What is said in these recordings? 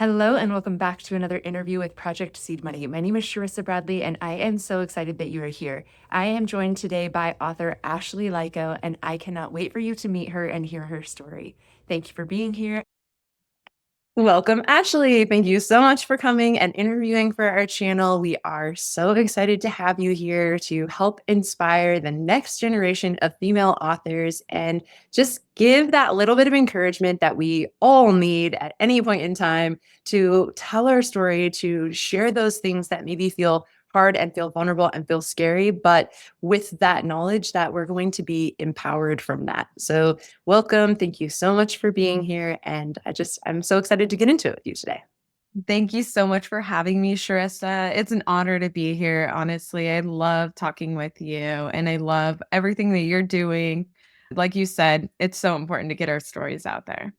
Hello and welcome back to another interview with Project Seed Money. My name is Sharissa Bradley and I am so excited that you are here. I am joined today by author Ashley Laiko and I cannot wait for you to meet her and hear her story. Thank you for being here. Welcome, Ashley. Thank you so much for coming and interviewing for our channel. We are so excited to have you here to help inspire the next generation of female authors and just give that little bit of encouragement that we all need at any point in time to tell our story, to share those things that maybe feel hard and feel vulnerable and feel scary, but with that knowledge that we're going to be empowered from that. So welcome. Thank you so much for being here. And I'm so excited to get into it with you today. Thank you so much for having me, Sharissa. It's an honor to be here. Honestly, I love talking with you and I love everything that you're doing. Like you said, it's so important to get our stories out there.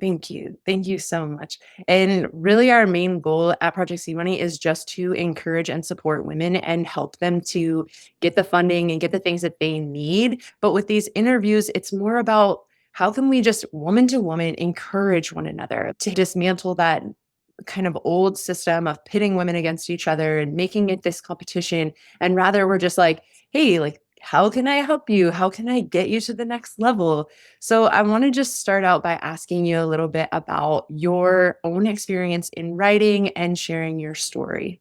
Thank you. Thank you so much. And really, our main goal at Project Sea Money is just to encourage and support women and help them to get the funding and get the things that they need. But with these interviews, it's more about how can we just woman to woman encourage one another to dismantle that kind of old system of pitting women against each other and making it this competition. And rather, we're just like, hey, like, how can I help you? How can I get you to the next level? So I want to just start out by asking you a little bit about your own experience in writing and sharing your story.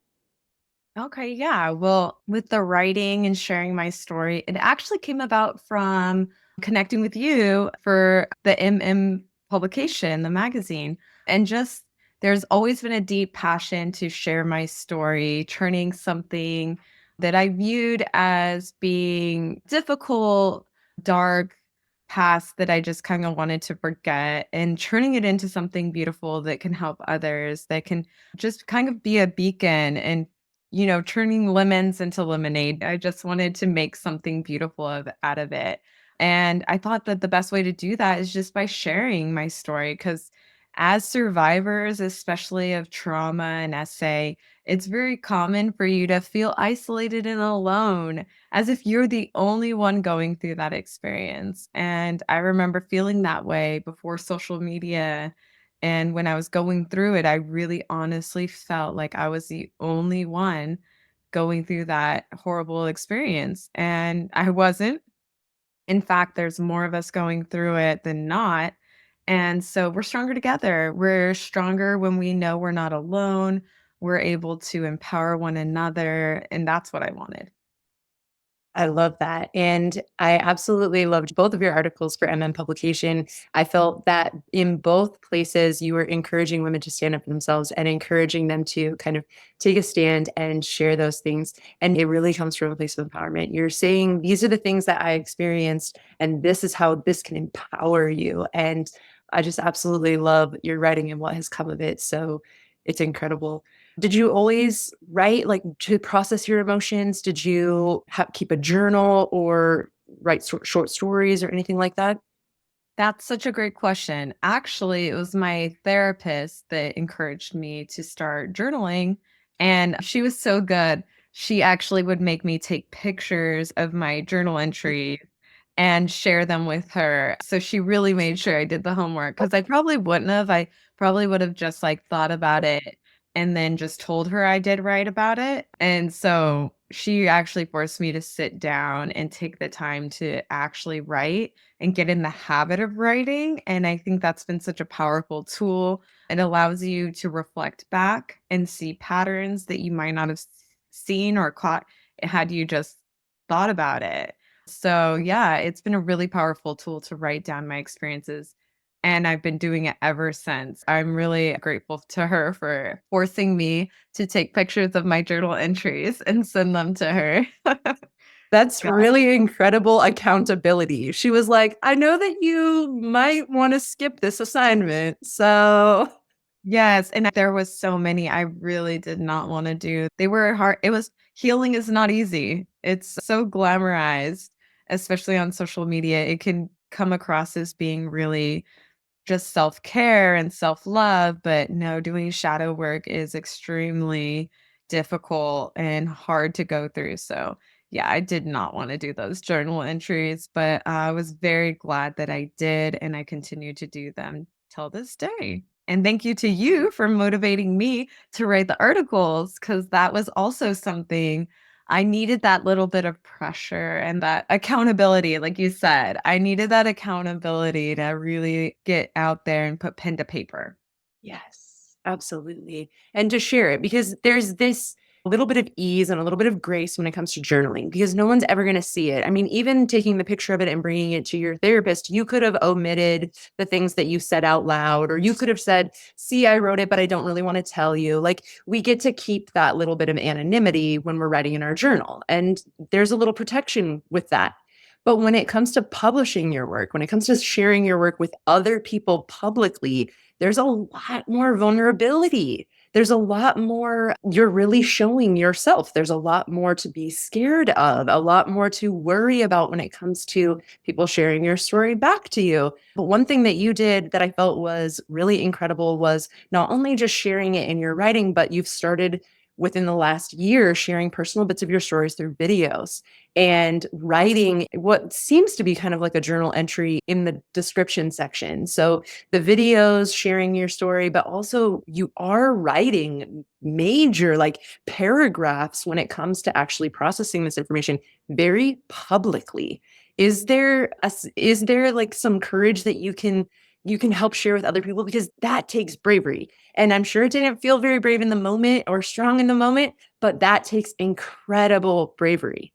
Okay, yeah. Well, with the writing and sharing my story, it actually came about from connecting with you for the MM publication, the magazine. And just there's always been a deep passion to share my story, turning something that I viewed as being difficult, dark past that I just kind of wanted to forget and turning it into something beautiful that can help others, that can just kind of be a beacon and turning lemons into lemonade. I just wanted to make something beautiful out of it. And I thought that the best way to do that is just by sharing my story. Because as survivors, especially of trauma and essay, it's very common for you to feel isolated and alone, as if you're the only one going through that experience. And I remember feeling that way before social media, and when I was going through it, I really honestly felt like I was the only one going through that horrible experience, and I wasn't. In fact, there's more of us going through it than not, and so we're stronger together. We're stronger when we know we're not alone. We're able to empower one another, and that's what I wanted. I love that. And I absolutely loved both of your articles for MM Publication. I felt that in both places, you were encouraging women to stand up for themselves and encouraging them to kind of take a stand and share those things. And it really comes from a place of empowerment. You're saying, these are the things that I experienced, and this is how this can empower you. And I just absolutely love your writing and what has come of it. So it's incredible. Did you always write, like, to process your emotions? Did you keep a journal or write short stories or anything like that? That's such a great question. Actually, it was my therapist that encouraged me to start journaling, and she was so good. She actually would make me take pictures of my journal entries and share them with her. So she really made sure I did the homework because I probably wouldn't have. I probably would have just like thought about it and then just told her I did write about it. And so she actually forced me to sit down and take the time to actually write and get in the habit of writing. And I think that's been such a powerful tool. It allows you to reflect back and see patterns that you might not have seen or caught had you just thought about it. So, yeah, it's been a really powerful tool to write down my experiences. And I've been doing it ever since. I'm really grateful to her for forcing me to take pictures of my journal entries and send them to her. That's Yeah. really incredible accountability. She was like, "I know that you might wanna skip this assignment, so." Yes, and there was so many I really did not wanna do. They were hard. It was healing is not easy. It's so glamorized, especially on social media. It can come across as being really just self-care and self-love, but no, doing shadow work is extremely difficult and hard to go through. So, yeah, I did not wanna do those journal entries, but I was very glad that I did, and I continue to do them till this day. And thank you to you for motivating me to write the articles, because that was also something I needed, that little bit of pressure and that accountability. Like you said, I needed that accountability to really get out there and put pen to paper. Yes, absolutely. And to share it because there's this little bit of ease and a little bit of grace when it comes to journaling because no one's ever going to see it. I mean, even taking the picture of it and bringing it to your therapist, you could have omitted the things that you said out loud, or you could have said, see, I wrote it, but I don't really want to tell you. Like, we get to keep that little bit of anonymity when we're writing in our journal. And there's a little protection with that. But when it comes to publishing your work, when it comes to sharing your work with other people publicly, there's a lot more vulnerability. There's a lot more you're really showing yourself. There's a lot more to be scared of, a lot more to worry about when it comes to people sharing your story back to you. But one thing that you did that I felt was really incredible was not only just sharing it in your writing, but you've started within the last year sharing personal bits of your stories through videos and writing what seems to be kind of like a journal entry in the description section. So the videos sharing your story, but also you are writing major like paragraphs when it comes to actually processing this information very publicly. Is there like some courage that you can help share with other people because that takes bravery. And I'm sure it didn't feel very brave in the moment or strong in the moment, but that takes incredible bravery.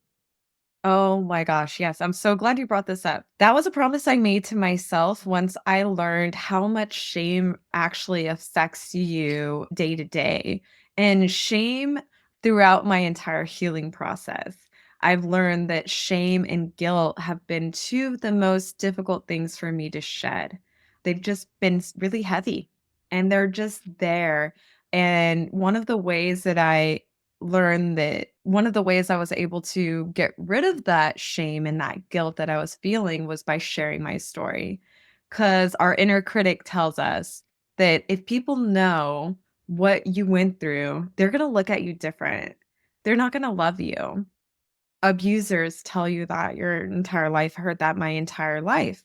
Oh my gosh, yes. I'm so glad you brought this up. That was a promise I made to myself once I learned how much shame actually affects you day to day. And shame throughout my entire healing process. I've learned that shame and guilt have been two of the most difficult things for me to shed. They've just been really heavy and they're just there. And one of the ways that I learned that one of the ways I was able to get rid of that shame and that guilt that I was feeling was by sharing my story. Because our inner critic tells us that if people know what you went through, they're going to look at you different. They're not going to love you. Abusers tell you that your entire life. I heard that my entire life.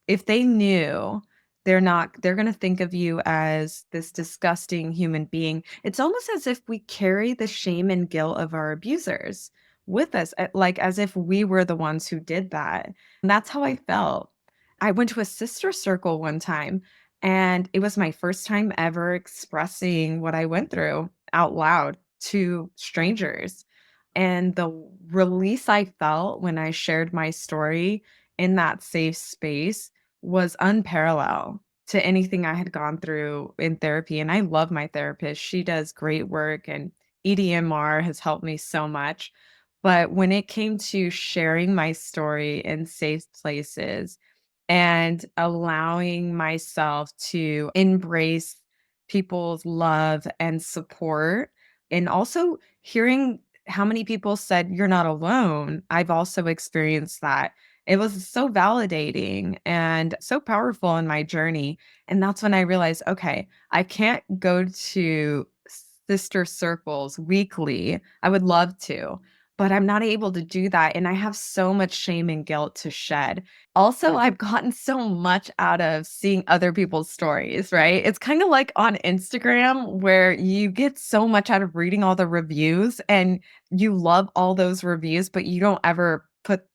If they knew, they're gonna think of you as this disgusting human being. It's almost as if we carry the shame and guilt of our abusers with us, like, as if we were the ones who did that, and that's how I felt. I went to a sister circle one time, and it was my first time ever expressing what I went through out loud to strangers, and the release I felt when I shared my story in that safe space was unparalleled to anything I had gone through in therapy, and I love my therapist. She does great work, and EDMR has helped me so much. But when it came to sharing my story in safe places and allowing myself to embrace people's love and support, and also hearing how many people said, "You're not alone," I've also experienced that. It was so validating and so powerful in my journey, and that's when I realized, okay, I can't go to sister circles weekly. I would love to, but I'm not able to do that, and I have so much shame and guilt to shed. Also, I've gotten so much out of seeing other people's stories, right? It's kinda like on Instagram where you get so much out of reading all the reviews and you love all those reviews, but you don't ever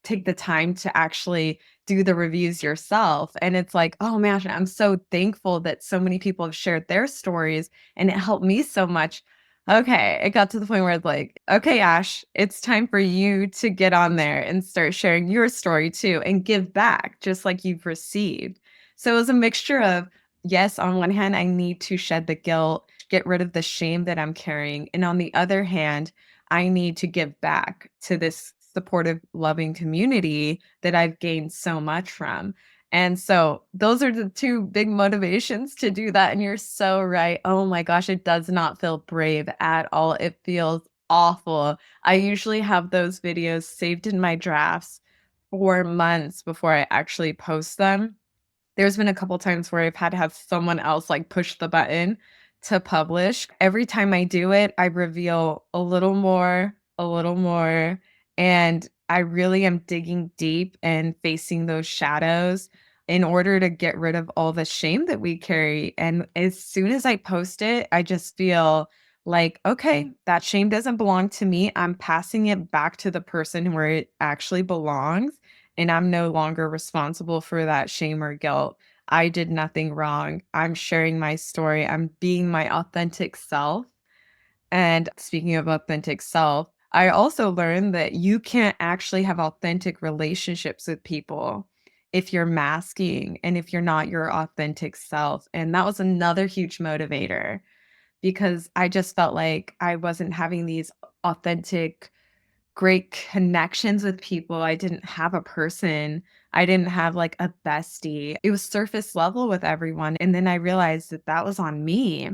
take the time to actually do the reviews yourself. And it's like, oh man, I'm so thankful that so many people have shared their stories and it helped me so much. Okay, it got to the point where it's like, okay, Ash, it's time for you to get on there and start sharing your story too and give back just like you've received. So it was a mixture of, yes, on one hand, I need to shed the guilt, get rid of the shame that I'm carrying. And on the other hand, I need to give back to this supportive, loving community that I've gained so much from. And so those are the two big motivations to do that. And you're so right. Oh my gosh, it does not feel brave at all. It feels awful. I usually have those videos saved in my drafts for months before I actually post them. There's been a couple times where I've had to have someone else, like, push the button to publish. Every time I do it, I reveal a little more, and I really am digging deep and facing those shadows in order to get rid of all the shame that we carry. And as soon as I post it, I just feel like, okay, that shame doesn't belong to me. I'm passing it back to the person where it actually belongs. And I'm no longer responsible for that shame or guilt. I did nothing wrong. I'm sharing my story. I'm being my authentic self. And speaking of authentic self, I also learned that you can't actually have authentic relationships with people if you're masking and if you're not your authentic self. And that was another huge motivator because I just felt like I wasn't having these authentic, great connections with people. I didn't have a person. I didn't have like a bestie. It was surface level with everyone. And then I realized that that was on me.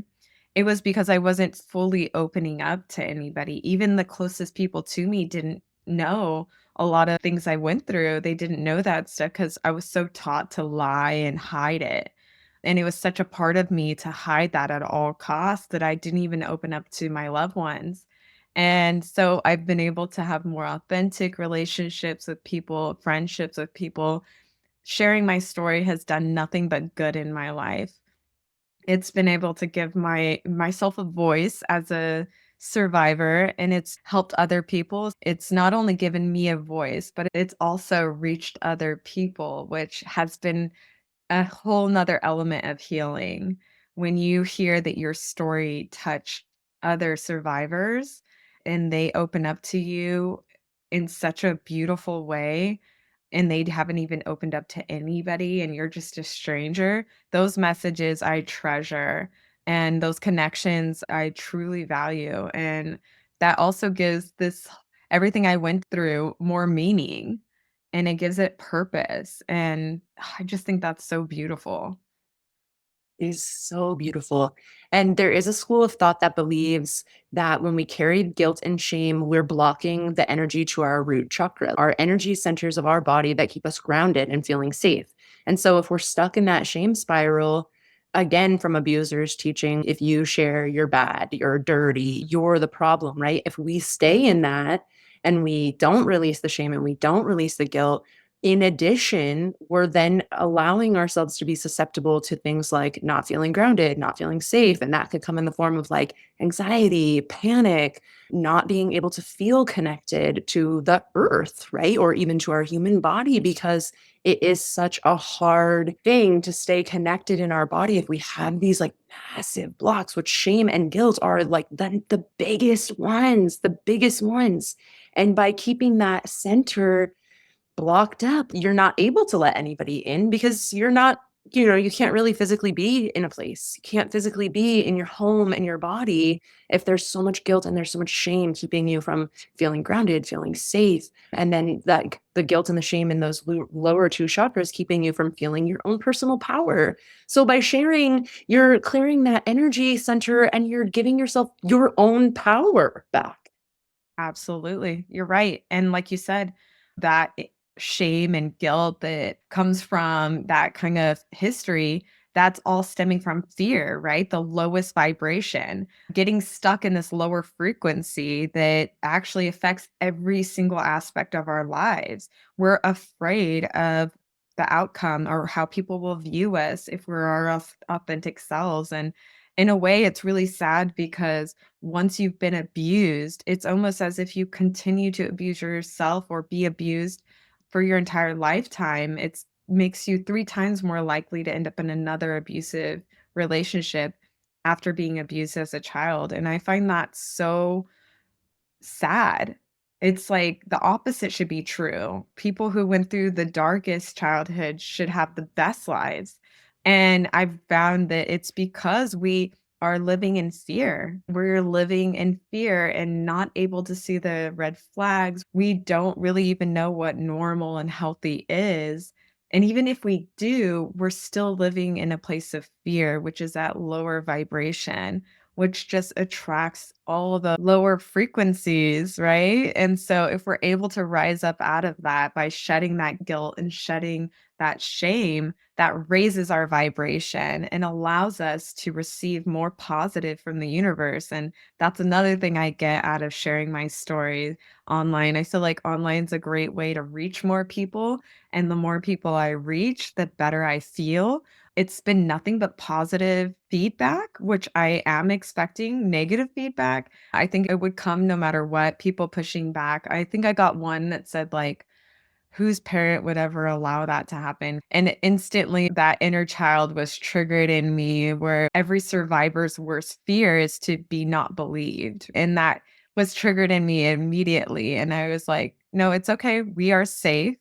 It was because I wasn't fully opening up to anybody. Even the closest people to me didn't know a lot of things I went through. They didn't know that stuff because I was so taught to lie and hide it. And it was such a part of me to hide that at all costs that I didn't even open up to my loved ones. And so I've been able to have more authentic relationships with people, friendships with people. Sharing my story has done nothing but good in my life. It's been able to give myself a voice as a survivor, and it's helped other people. It's not only given me a voice, but it's also reached other people, which has been a whole nother element of healing. When you hear that your story touched other survivors and they open up to you in such a beautiful way, and they haven't even opened up to anybody and you're just a stranger, those messages I treasure and those connections I truly value. And that also gives this everything I went through more meaning and it gives it purpose. And I just think that's so beautiful. Is so beautiful. And there is a school of thought that believes that when we carry guilt and shame, we're blocking the energy to our root chakra, our energy centers of our body that keep us grounded and feeling safe. And so if we're stuck in that shame spiral, again, from abusers teaching, if you share, you're bad, you're dirty, you're the problem, right? If we stay in that and we don't release the shame and we don't release the guilt, in addition, we're then allowing ourselves to be susceptible to things like not feeling grounded, not feeling safe. And that could come in the form of like anxiety, panic, not being able to feel connected to the earth, right? Or even to our human body, because it is such a hard thing to stay connected in our body if we have these like massive blocks, which shame and guilt are like the biggest ones, the biggest ones. And by keeping that center blocked up, you're not able to let anybody in because you're not, you can't really physically be in a place. You can't physically be in your home and your body if there's so much guilt and there's so much shame keeping you from feeling grounded, feeling safe. And then that the guilt and the shame in those lower two chakras keeping you from feeling your own personal power. So by sharing, you're clearing that energy center and you're giving yourself your own power back. Absolutely. You're right. And like you said, that shame and guilt that comes from that kind of history, that's all stemming from fear, right? The lowest vibration, getting stuck in this lower frequency that actually affects every single aspect of our lives. We're afraid of the outcome or how people will view us if we're our authentic selves. And in a way, it's really sad because once you've been abused, it's almost as if you continue to abuse yourself or be abused for your entire lifetime. It makes you 3 times more likely to end up in another abusive relationship after being abused as a child, and I find that so sad. It's like the opposite should be true. People who went through the darkest childhood should have the best lives. And I've found that it's because we are living in fear. We're living in fear and not able to see the red flags. We don't really even know what normal and healthy is. And even if we do, we're still living in a place of fear, which is that lower vibration, which just attracts all the lower frequencies, right? And so if we're able to rise up out of that by shedding that guilt and shedding that shame, that raises our vibration and allows us to receive more positive from the universe. And that's another thing I get out of sharing my story online. I feel like online's a great way to reach more people. And the more people I reach, the better I feel. It's been nothing but positive feedback, which I am expecting negative feedback. I think it would come no matter what, people pushing back. I think I got one that said, like, whose parent would ever allow that to happen? And instantly that inner child was triggered in me where every survivor's worst fear is to be not believed. And that was triggered in me immediately. And I was like, no, it's okay. We are safe,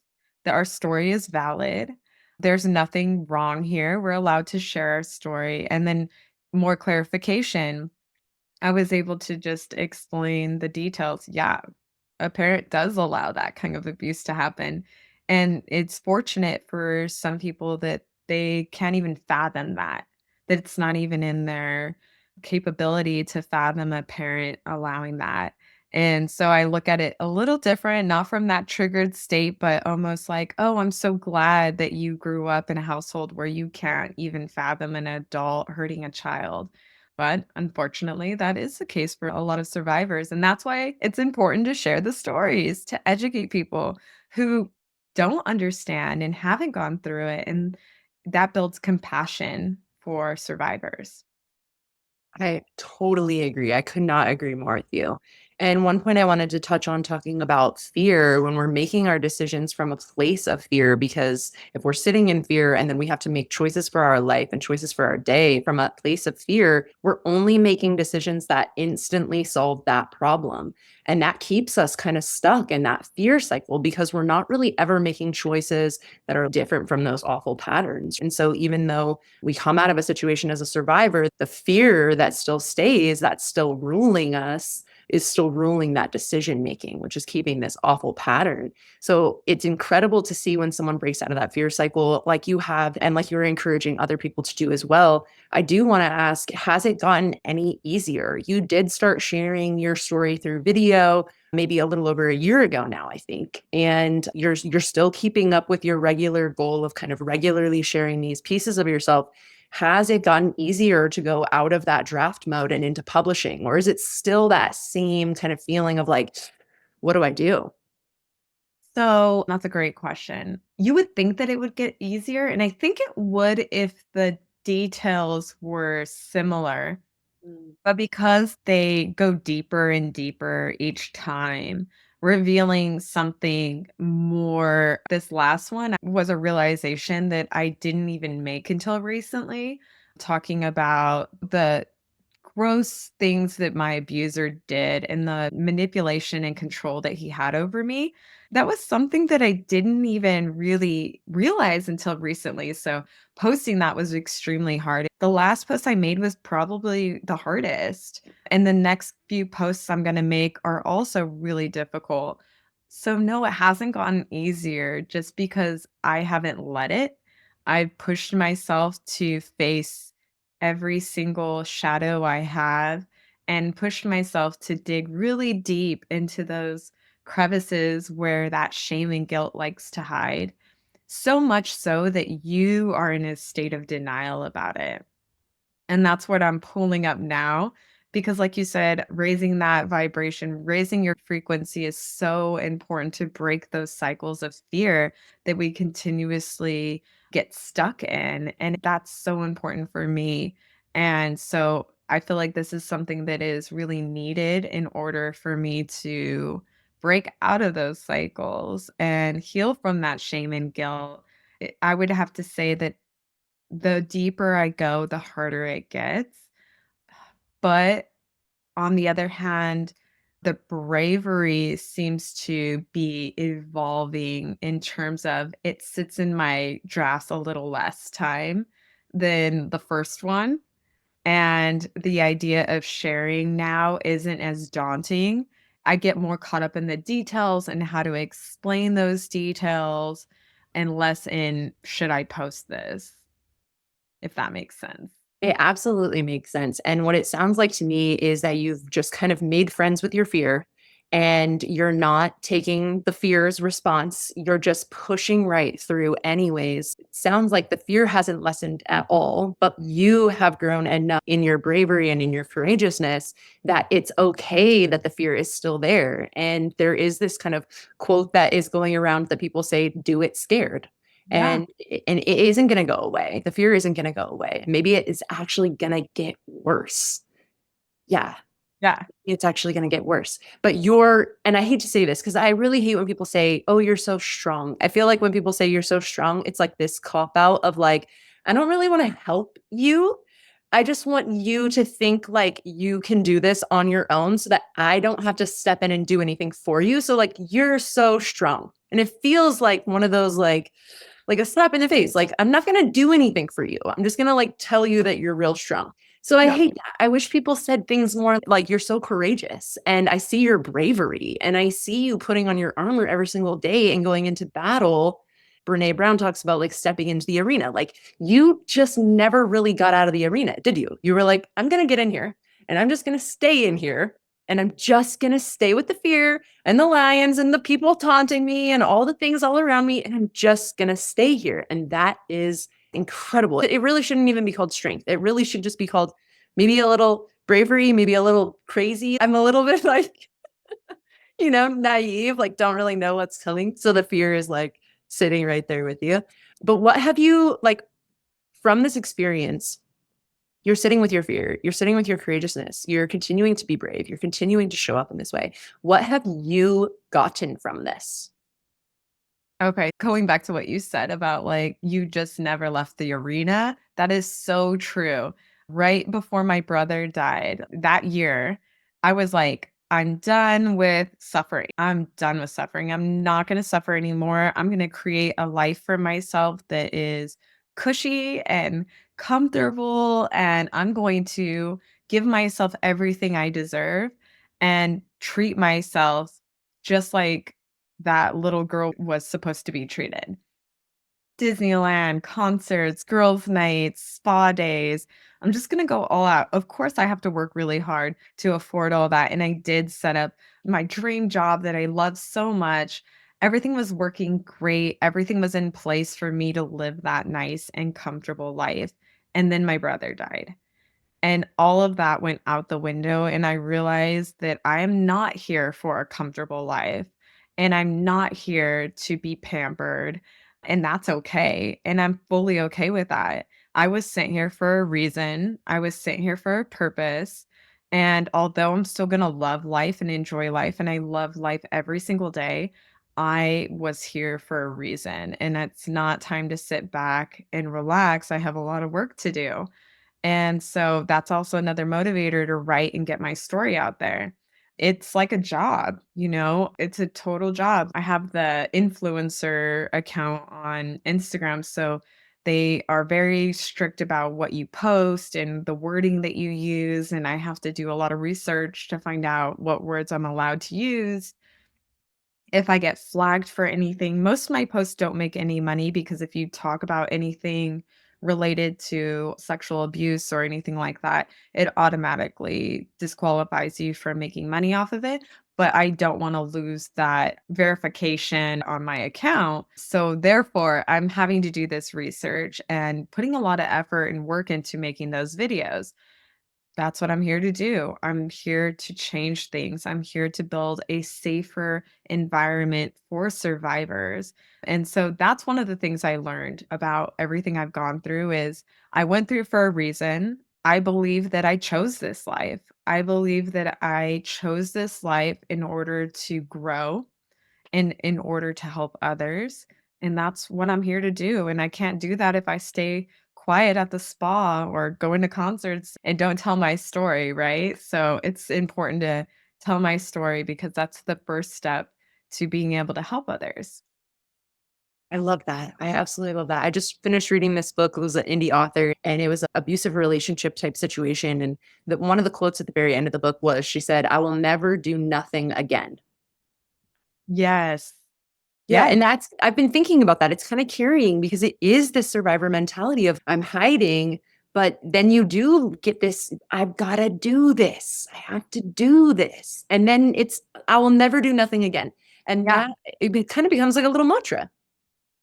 that our story is valid. There's nothing wrong here. We're allowed to share our story. And then more clarification. I was able to just explain the details. Yeah, a parent does allow that kind of abuse to happen. And it's fortunate for some people that they can't even fathom that it's not even in their capability to fathom a parent allowing that. And so I look at it a little different, not from that triggered state, but almost like, oh, I'm so glad that you grew up in a household where you can't even fathom an adult hurting a child. But unfortunately, that is the case for a lot of survivors. And that's why it's important to share the stories, to educate people who don't understand and haven't gone through it. And that builds compassion for survivors. I totally agree. I could not agree more with you. And one point I wanted to touch on talking about fear when we're making our decisions from a place of fear, because if we're sitting in fear and then we have to make choices for our life and choices for our day from a place of fear, we're only making decisions that instantly solve that problem. And that keeps us kind of stuck in that fear cycle because we're not really ever making choices that are different from those awful patterns. And so even though we come out of a situation as a survivor, the fear that still stays, that's still ruling us, is still ruling that decision making, which is keeping this awful pattern. So it's incredible to see when someone breaks out of that fear cycle, like you have, and like you're encouraging other people to do as well. I do want to ask, has it gotten any easier? You did start sharing your story through video maybe a little over a year ago now, I think. And you're still keeping up with your regular goal of kind of regularly sharing these pieces of yourself. Has it gotten easier to go out of that draft mode and into publishing? Or is it still that same kind of feeling of like, what do I do? So that's a great question. You would think that it would get easier, and I think it would if the details were similar. Mm. But because they go deeper and deeper each time, revealing something more, this last one was a realization that I didn't even make until recently, talking about the gross things that my abuser did and the manipulation and control that he had over me. That was something that I didn't even really realize until recently. So posting that was extremely hard. The last post I made was probably the hardest. And the next few posts I'm going to make are also really difficult. So, no, it hasn't gotten easier just because I haven't let it. I've pushed myself to face every single shadow I have and pushed myself to dig really deep into those crevices where that shame and guilt likes to hide. So much so that you are in a state of denial about it. And that's what I'm pulling up now because, like you said, raising that vibration, raising your frequency is so important to break those cycles of fear that we continuously get stuck in. And that's so important for me. And so I feel like this is something that is really needed in order for me to break out of those cycles and heal from that shame and guilt. I would have to say that the deeper I go, the harder it gets. But on the other hand, the bravery seems to be evolving in terms of it sits in my drafts a little less time than the first one. And the idea of sharing now isn't as daunting. I get more caught up in the details and how to explain those details and less in should I post this, if that makes sense. It absolutely makes sense. And what it sounds like to me is that you've just kind of made friends with your fear and you're not taking the fear's response. You're just pushing right through, anyways. It sounds like the fear hasn't lessened at all, but you have grown enough in your bravery and in your courageousness that it's okay that the fear is still there. And there is this kind of quote that is going around that people say, do it scared. Yeah. And it isn't gonna go away. The fear isn't gonna go away. Maybe it is actually gonna get worse. Yeah, Yeah. it's actually gonna get worse. But you're and I hate to say this because I really hate when people say, "Oh, you're so strong." I feel like when people say you're so strong, it's like this cop out of like, I don't really wanna help you. I just want you to think like you can do this on your own so that I don't have to step in and do anything for you. So like, you're so strong. And it feels like one of those like a slap in the face. Like, I'm not going to do anything for you. I'm just going to like tell you that you're real strong. So I Yeah. hate that. I wish people said things more like you're so courageous and I see your bravery and I see you putting on your armor every single day and going into battle. Brene Brown talks about like stepping into the arena. Like you just never really got out of the arena, did you? You were like, I'm going to get in here and I'm just going to stay in here and I'm just going to stay with the fear and the lions and the people taunting me and all the things all around me. And I'm just going to stay here. And that is incredible. It really shouldn't even be called strength. It really should just be called maybe a little bravery, maybe a little crazy. I'm a little bit like, naive, like don't really know what's coming. So the fear is like sitting right there with you. But what have you like from this experience? You're sitting with your fear, you're sitting with your courageousness, you're continuing to be brave, you're continuing to show up in this way. What have you gotten from this? Okay, going back to what you said about, like, you just never left the arena, that is so true. Right before my brother died, that year, I was like, "I'm done with suffering. I'm done with suffering. I'm not gonna suffer anymore. I'm gonna create a life for myself that is cushy and comfortable, and I'm going to give myself everything I deserve and treat myself just like that little girl was supposed to be treated. Disneyland, concerts, girls' nights, spa days. I'm just gonna go all out. Of course, I have to work really hard to afford all that, and I did set up my dream job that I love so much. Everything was working great. Everything was in place for me to live that nice and comfortable life. And then my brother died. And all of that went out the window, and I realized that I am not here for a comfortable life, and I'm not here to be pampered, and that's okay, and I'm fully okay with that. I was sent here for a reason, I was sent here for a purpose, and although I'm still gonna love life and enjoy life, and I love life every single day, I was here for a reason, and it's not time to sit back and relax. I have a lot of work to do. And so that's also another motivator to write and get my story out there. It's like a job, it's a total job. I have the influencer account on Instagram. So they are very strict about what you post and the wording that you use. And I have to do a lot of research to find out what words I'm allowed to use if I get flagged for anything. Most of my posts don't make any money because if you talk about anything related to sexual abuse or anything like that, it automatically disqualifies you from making money off of it. But I don't want to lose that verification on my account. So, therefore, I'm having to do this research and putting a lot of effort and work into making those videos. That's what I'm here to do. I'm here to change things. I'm here to build a safer environment for survivors. And so that's one of the things I learned about everything I've gone through is I went through it for a reason. I believe that I chose this life. I believe that I chose this life in order to grow and in order to help others. And that's what I'm here to do. And I can't do that if I stay quiet at the spa or going to concerts and don't tell my story, right? So it's important to tell my story because that's the first step to being able to help others. I love that. I absolutely love that. I just finished reading this book. It was an indie author and it was an abusive relationship type situation. And one of the quotes at the very end of the book was she said, I will never do nothing again. Yes. Yeah, Yeah. and that's I've been thinking about that. It's kind of carrying because it is this survivor mentality of I'm hiding, But then you do get this, I've got to do this. I have to do this. And then it's, I will never do nothing again. And Yeah. that it kind of becomes like a little mantra.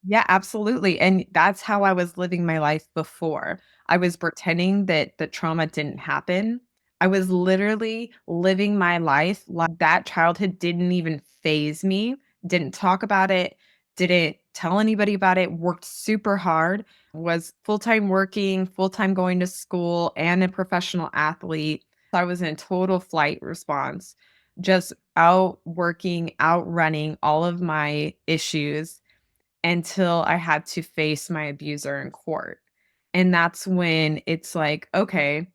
Yeah, absolutely, and that's how I was living my life before. I was pretending that the trauma didn't happen. I was literally living my life like that childhood didn't even phase me, didn't talk about it, didn't tell anybody about it, worked super hard, was full-time working, full-time going to school, and a professional athlete. I was in total flight response, just out working, out running all of my issues until I had to face my abuser in court. And that's when it's like, okay,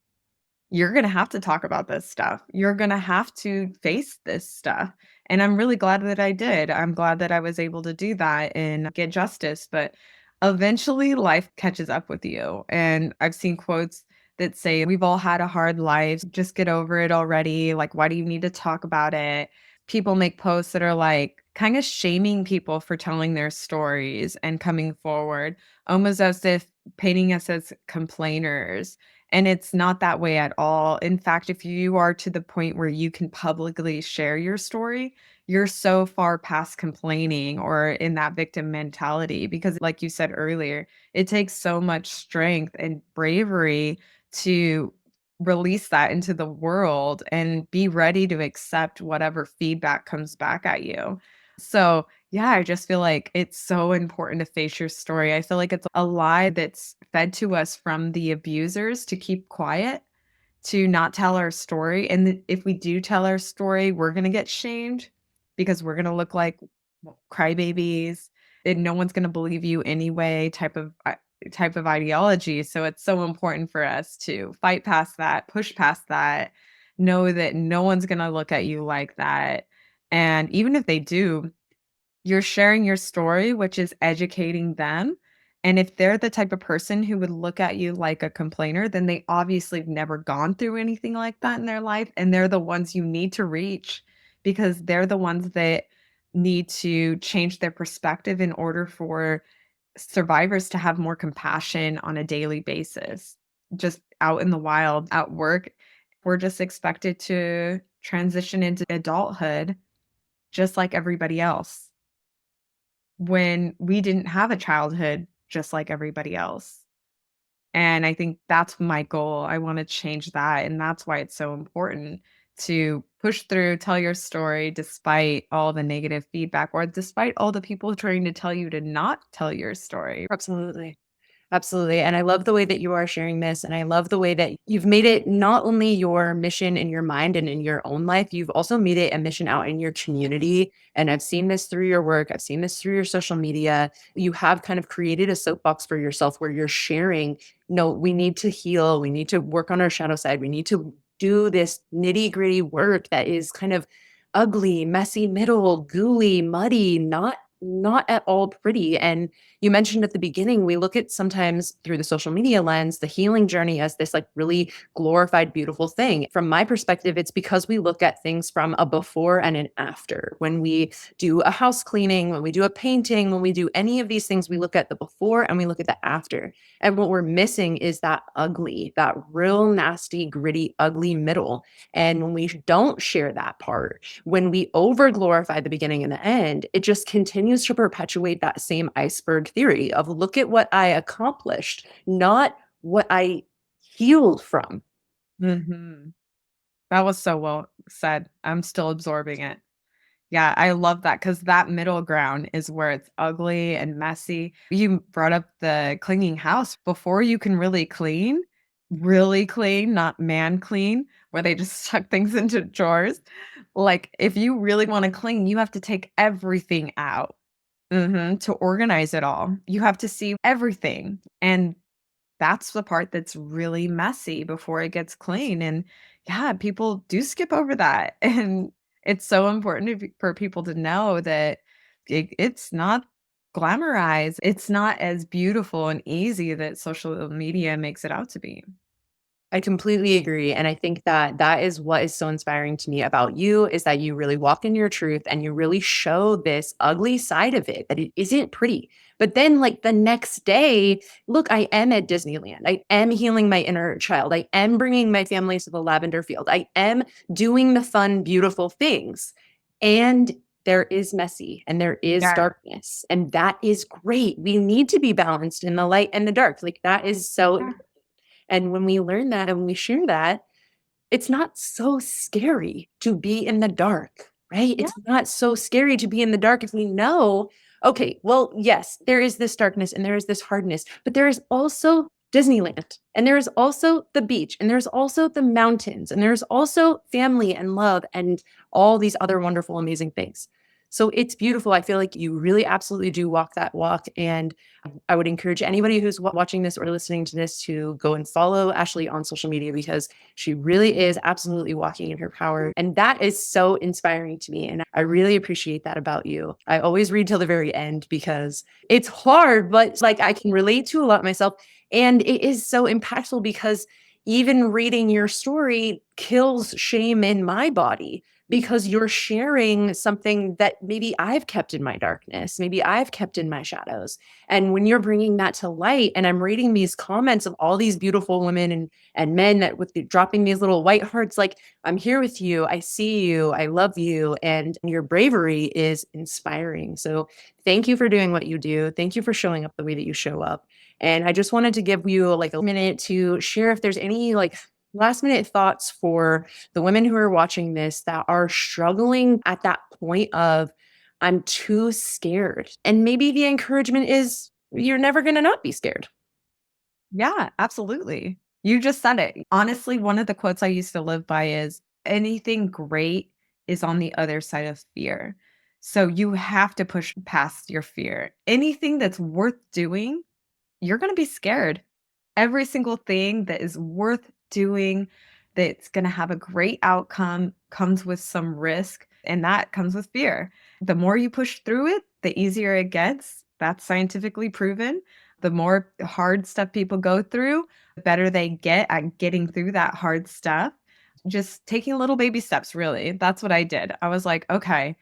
you're going to have to talk about this stuff. You're going to have to face this stuff. And I'm really glad that I did. I'm glad that I was able to do that and get justice. But eventually, life catches up with you. And I've seen quotes that say, we've all had a hard life. Just get over it already. Like, why do you need to talk about it? People make posts that are like kind of shaming people for telling their stories and coming forward, almost as if painting us as complainers, and it's not that way at all. In fact, if you are to the point where you can publicly share your story, you're so far past complaining or in that victim mentality because, like you said earlier, it takes so much strength and bravery to release that into the world and be ready to accept whatever feedback comes back at you. So, yeah, I just feel like it's so important to face your story. I feel like it's a lie that's fed to us from the abusers to keep quiet, to not tell our story. And if we do tell our story, we're going to get shamed because we're going to look like crybabies and no one's going to believe you anyway type of ideology. So it's so important for us to fight past that, push past that, know that no one's going to look at you like that. And even if they do, you're sharing your story, which is educating them, and if they're the type of person who would look at you like a complainer, then they obviously have never gone through anything like that in their life, and they're the ones you need to reach because they're the ones that need to change their perspective in order for survivors to have more compassion on a daily basis. Just out in the wild, at work, we're just expected to transition into adulthood just like everybody else when we didn't have a childhood just like everybody else. And I think that's my goal. I want to change that. And that's why it's so important to push through, tell your story despite all the negative feedback or despite all the people trying to tell you to not tell your story. Absolutely. Absolutely. And I love the way that you are sharing this. And I love the way that you've made it not only your mission in your mind and in your own life, you've also made it a mission out in your community. And I've seen this through your work, I've seen this through your social media. You have kind of created a soapbox for yourself where you're sharing, no, we need to heal, we need to work on our shadow side, we need to do this nitty gritty work that is kind of ugly, messy, middle, gooey, muddy, not at all pretty. And you mentioned at the beginning, we look at sometimes through the social media lens, the healing journey as this like really glorified, beautiful thing. From my perspective, it's because we look at things from a before and an after. When we do a house cleaning, when we do a painting, when we do any of these things, we look at the before and we look at the after. And what we're missing is that ugly, that real nasty, gritty, ugly middle. And when we don't share that part, when we over glorify the beginning and the end, it just continues to perpetuate that same iceberg theory of look at what I accomplished, not what I healed from. Mhm. That was so well said. I'm still absorbing it. Yeah, I love that because that middle ground is where it's ugly and messy. You brought up the cleaning house. Before you can really clean, not man clean, where they just tuck things into drawers. Like, if you really wanna clean, you have to take everything out, to organize it all. You have to see everything, and that's the part that's really messy before it gets clean, and yeah, people do skip over that, and it's so important for people to know that it's not glamorized, it's not as beautiful and easy that social media makes it out to be. I completely agree, and I think that that is what is so inspiring to me about you is that you really walk in your truth and you really show this ugly side of it, that it isn't pretty. But then, like, the next day, look, I am at Disneyland. I am healing my inner child. I am bringing my family to the lavender field. I am doing the fun, beautiful things. And there is messy and there is Yeah. darkness, and that is great. We need to be balanced in the light and the dark. Like, that is so Yeah. important. And when we learn that and when we share that, it's not so scary to be in the dark, right? Yeah. It's not so scary to be in the dark if we know, okay, well, yes, there is this darkness and there is this hardness, but there is also Disneyland and there is also the beach and there's also the mountains and there's also family and love and all these other wonderful, amazing things. So it's beautiful. I feel like you really absolutely do walk that walk. And I would encourage anybody who's watching this or listening to this to go and follow Ashley on social media because she really is absolutely walking in her power. And that is so inspiring to me. And I really appreciate that about you. I always read till the very end because it's hard, but like I can relate to a lot myself. And it is so impactful because even reading your story kills shame in my body because you're sharing something that maybe I've kept in my darkness, maybe I've kept in my shadows. And when you're bringing that to light, and I'm reading these comments of all these beautiful women and men that dropping these little white hearts, like, I'm here with you, I see you, I love you, and your bravery is inspiring. So thank you for doing what you do. Thank you for showing up the way that you show up. And I just wanted to give you like a minute to share if there's any like last minute thoughts for the women who are watching this that are struggling at that point of I'm too scared. And maybe the encouragement is you're never going to not be scared. Yeah, absolutely. You just said it. Honestly, one of the quotes I used to live by is anything great is on the other side of fear. So you have to push past your fear. Anything that's worth doing, you're going to be scared. Every single thing that is worth doing, that's going to have a great outcome, comes with some risk, and that comes with fear. The more you push through it, the easier it gets. That's scientifically proven. The more hard stuff people go through, the better they get at getting through that hard stuff. Just taking little baby steps, really. That's what I did. I was like, okay,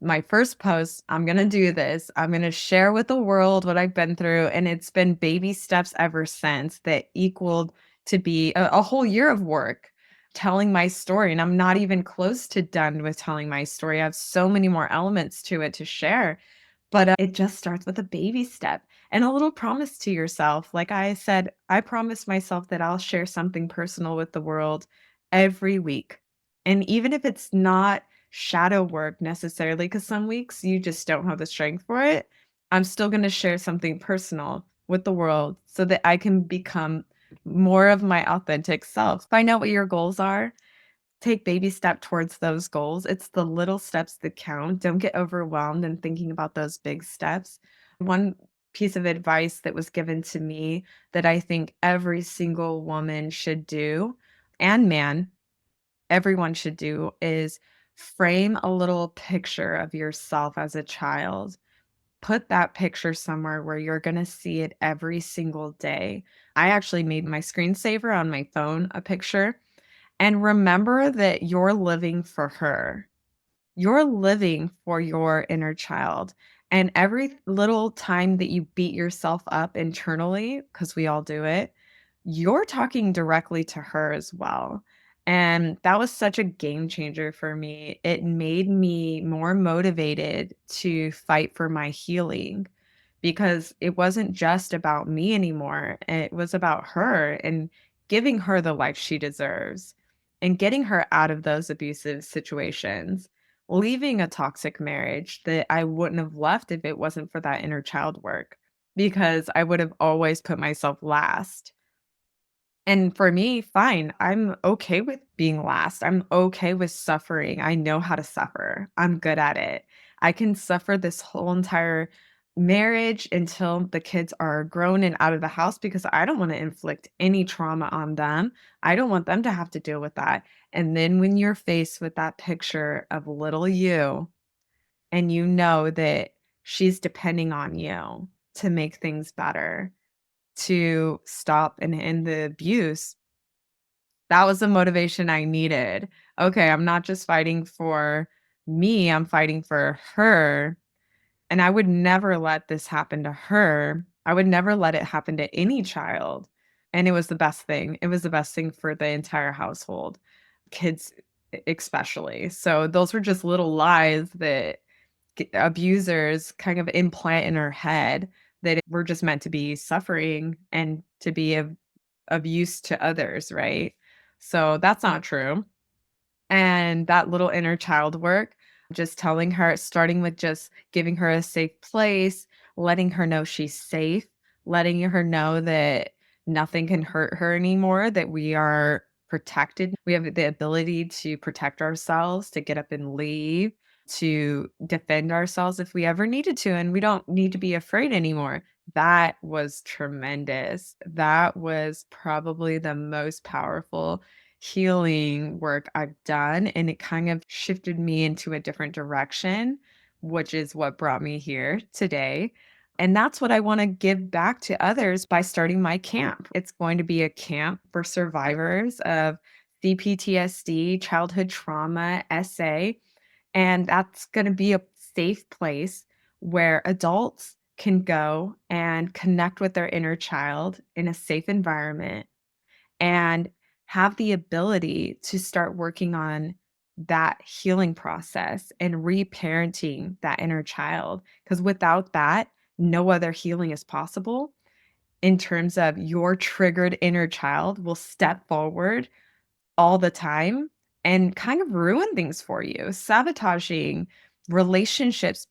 my first post, I'm going to do this. I'm going to share with the world what I've been through. And it's been baby steps ever since that equaled to be a whole year of work telling my story. And I'm not even close to done with telling my story. I have so many more elements to it to share. But it just starts with a baby step and a little promise to yourself. Like I said, I promised myself that I'll share something personal with the world every week. And even if it's not shadow work necessarily, because some weeks you just don't have the strength for it, I'm still going to share something personal with the world so that I can become more of my authentic self. Find out what your goals are, take baby step towards those goals. It's the little steps that count. Don't get overwhelmed in thinking about those big steps. One piece of advice that was given to me that I think every single woman should do, and man, everyone should do, is frame a little picture of yourself as a child. Put that picture somewhere where you're going to see it every single day. I actually made my screensaver on my phone a picture, and remember that you're living for her. You're living for your inner child. And every little time that you beat yourself up internally, because we all do it, you're talking directly to her as well. And that was such a game changer for me. It made me more motivated to fight for my healing because it wasn't just about me anymore. It was about her and giving her the life she deserves and getting her out of those abusive situations, leaving a toxic marriage that I wouldn't have left if it wasn't for that inner child work, because I would have always put myself last. And for me, fine, I'm okay with being last. I'm okay with suffering. I know how to suffer. I'm good at it. I can suffer this whole entire marriage until the kids are grown and out of the house because I don't want to inflict any trauma on them. I don't want them to have to deal with that. And then when you're faced with that picture of little you and you know that she's depending on you to make things better, to stop and end the abuse, That was the motivation I needed. Okay, I'm not just fighting for me, I'm fighting for her. And I would never let this happen to her. I would never let it happen to any child. And it was the best thing. It was the best thing for the entire household, kids especially. So those were just little lies that abusers kind of implant in her head that we're just meant to be suffering and to be of use to others, right? So that's not true. And that little inner child work, just telling her, starting with just giving her a safe place, letting her know she's safe, letting her know that nothing can hurt her anymore, that we are protected. We have the ability to protect ourselves, to get up and leave, to defend ourselves if we ever needed to, and we don't need to be afraid anymore. That was tremendous. That was probably the most powerful healing work I've done, and it kind of shifted me into a different direction, which is what brought me here today. And that's what I want to give back to others by starting my camp. It's going to be a camp for survivors of CPTSD, childhood trauma, SA, and that's going to be a safe place where adults can go and connect with their inner child in a safe environment and have the ability to start working on that healing process and reparenting that inner child. Because without that, no other healing is possible in terms of your triggered inner child will step forward all the time and kind of ruin things for you, sabotaging relationships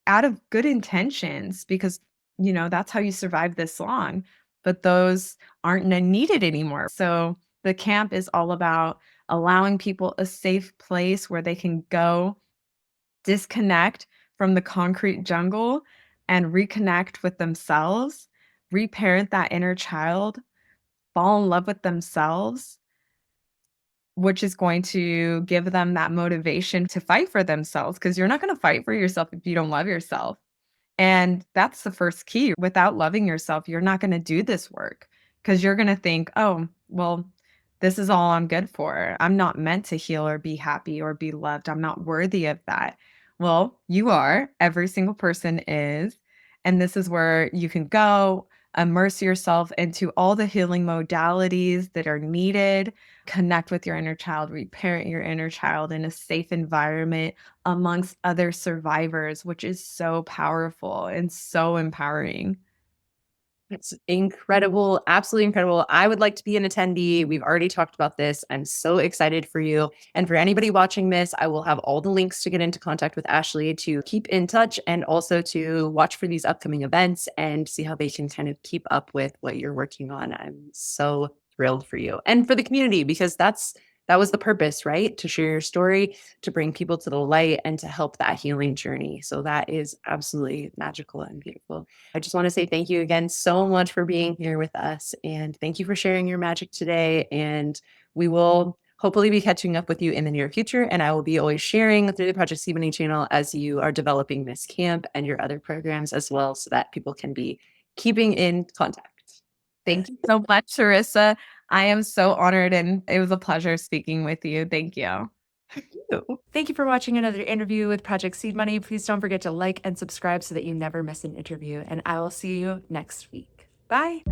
out of good intentions because, that's how you survive this long, but those aren't needed anymore. So the camp is all about allowing people a safe place where they can go disconnect from the concrete jungle and reconnect with themselves, reparent that inner child, fall in love with themselves, which is going to give them that motivation to fight for themselves because you're not going to fight for yourself if you don't love yourself. And that's the first key. Without loving yourself, you're not gonna do this work because 'cause you're gonna think, "Oh, well, this is all I'm good for. I'm not meant to heal or be happy or be loved. I'm not worthy of that." Well, you are. Every single person is. And this is where you can go, immerse yourself into all the healing modalities that are needed, connect with your inner child, reparent your inner child in a safe environment amongst other survivors, which is so powerful and so empowering. It's incredible, absolutely incredible. I would like to be an attendee. We've already talked about this. I'm so excited for you. And for anybody watching this, I will have all the links to get into contact with Ashley to keep in touch and also to watch for these upcoming events and see how they can kind of keep up with what you're working on. I'm so thrilled for you and for the community because that was the purpose, right? To share your story, to bring people to the light and to help that healing journey. So that is absolutely magical and beautiful. I just want to say thank you again so much for being here with us. And thank you for sharing your magic today. And we will hopefully be catching up with you in the near future. And I will be always sharing through the Project Sea Money channel as you are developing this camp and your other programs as well, so that people can be keeping in contact. Thank you so much, Charissa. I am so honored and it was a pleasure speaking with you. Thank you. Thank you for watching another interview with Project Seed Money. Please don't forget to like and subscribe so that you never miss an interview. And I will see you next week. Bye.